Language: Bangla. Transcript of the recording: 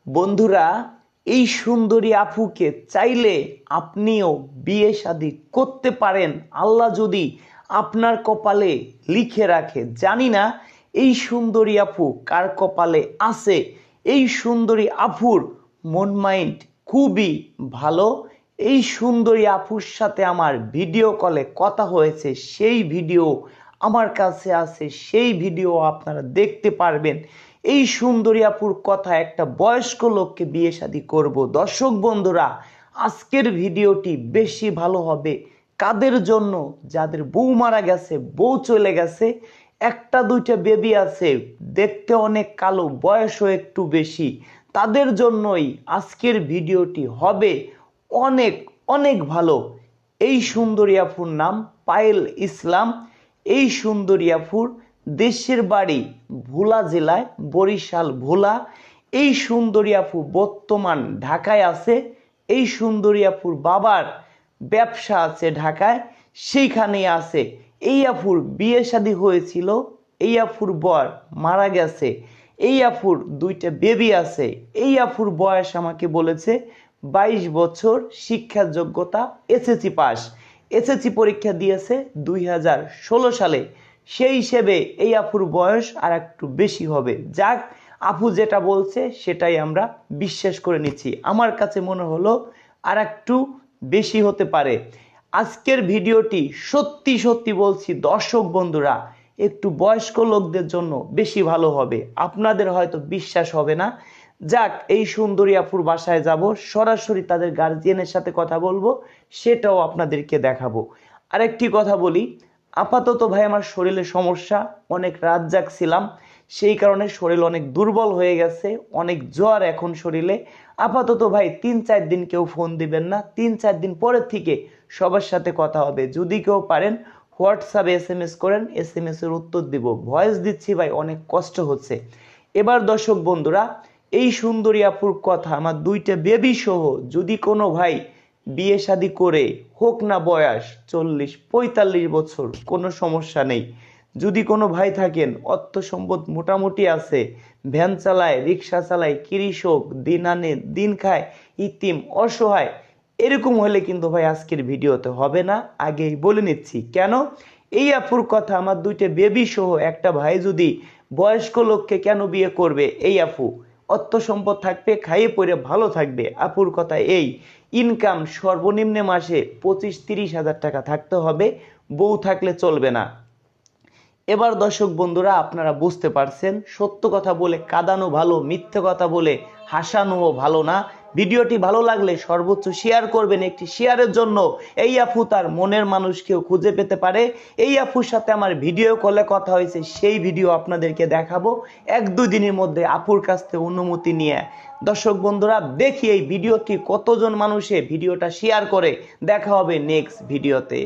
বন্ধুরা, এই সুন্দরী আপুকে চাইলে আপনিও বিয়ে শাদী করতে পারেন, আল্লাহ যদি আপনার কপালে লিখে রাখে। জানি না এই সুন্দরী আপু কার কপালে আছে। এই সুন্দরী আপুর মন মাইন্ড খুবই ভালো। এই সুন্দরী আপুর সাথে আমার ভিডিও কলে কথা হয়েছে, সেই ভিডিও আমার কাছে আছে, সেই ভিডিও আপনারা দেখতে পারবেন। এই সুন্দরী আপুর কথা, একটা বয়স্ক লোককে বিয়ে শাদী করব। দর্শক বন্ধুরা, আজকের ভিডিওটি বেশি ভালো হবে কাদের জন্য? যাদের বউ মারা গেছে, বউ চলে গেছে, একটা দুইটা বেবি আছে, দেখতে অনেক কালো, বয়সও একটু বেশি, তাদের জন্যই আজকের ভিডিওটি হবে অনেক অনেক ভালো। এই সুন্দরী আপুর নাম পায়েল ইসলাম। এই সুন্দরী আপুর দেশের বাড়ি ভোলা জেলায়, বরিশাল ভোলা। এই সুন্দরী আপু বর্তমান ঢাকায় আছে। এই সুন্দরী আপুর বাবার ব্যবসা আছে ঢাকায়, সেইখানেই আছে। এই আপুর বিয়ে শাদী হয়েছিল, এই আপুর বর মারা গেছে, এই আপুর দুইটা বেবি আছে। এই আপুর বয়স আমাকে বলেছে 22 বছর, শিক্ষার যোগ্যতা এসএসসি পাস। এসএসসি পরীক্ষা দিয়েছে 2016 সালে। সেই হিসেবে এই আপুর বয়স আর একটু বেশি হবে। যাক, আপু যেটা বলছে সেটাই আমরা বিশ্বাস করে নিচ্ছি। আমার কাছে মনে হলো আর একটু বেশি হতে পারে। আজকের ভিডিওটি সত্যি সত্যি বলছি দর্শক বন্ধুরা, একটু বয়স্ক লোকদের জন্য বেশি ভালো হবে। আপনাদের হয়তো বিশ্বাস হবে না। যাক, এই সুন্দরী আপুর বাসায় যাব, সরাসরি তাদের গার্জিয়ানের সাথে কথা বলবো, সেটাও আপনাদেরকে দেখাবো। আরেকটি কথা বলি, আপাতত ভাই আমার শরীরে সমস্যা, অনেক রাত জাগছিলাম, সেই কারণে শরীর অনেক দুর্বল হয়ে গেছে, অনেক জ্বর এখন শরীরে। আপাতত ভাই 3-4 দিন কেউ ফোন দিবেন না, 3-4 দিন পরের থেকে সবার সাথে কথা হবে। যদি কেউ পারেন হোয়াটসঅ্যাপে এসএমএস করেন, এসএমএস এর উত্তর দিব। ভয়েস দিচ্ছি ভাই, অনেক কষ্ট হচ্ছে। এবার দর্শক বন্ধুরা, এই সুন্দরী আপুর কথা, আমার দুইটা বেবি সহ যদি কোনো ভাই বিয়ে শাদী করে, হোক না বয়স 40-45 বছর, কোনো সমস্যা নেই। যদি কোনো ভাই থাকেন, অর্থ সম্পদ মোটামুটি আছে, ভ্যান চালায়, রিক্সা চালায়, কৃষক, দিন আনে দিন খায়, ইতিম অসহায়, এরকম হলে কিন্তু ভাই আজকের ভিডিওতে হবে না, আগেই বলে নিচ্ছি। কেন? এই আপুর কথা, আমার দুইটা বেবি সহ একটা ভাই যদি বয়স্ক লোককে কেন বিয়ে করবে? এই আপু অর্থ সম্পদ থাকবে, খাইয়ে পরে ভালো থাকবে। আপুর কথা এই, ইনকাম সর্বনিম্ন মাসে 25-30 হাজার টাকা থাকতে হবে, বউ থাকলে চলবে না। এবার দর্শক বন্ধুরা, আপনারা বুঝতে পারছেন, সত্য কথা বলে কাঁদানো ভালো, মিথ্যে কথা বলে হাসানোও ভালো না। ভিডিওটি ভালো লাগলে সর্বোচ্চ শেয়ার করবেন। একটি শেয়ারের জন্য এই আপু তার মনের মানুষকেও খুঁজে পেতে পারে। এই আপুর সাথে আমার ভিডিও কলে কথা হয়েছে, সেই ভিডিও আপনাদেরকে দেখাবো 1-2 দিনের মধ্যে আপুর কাছ থেকে অনুমতি নিয়ে। দর্শক বন্ধুরা, দেখি এই ভিডিওটি কতজন মানুষে ভিডিওটা শেয়ার করে। দেখা হবে নেক্সট ভিডিওতে।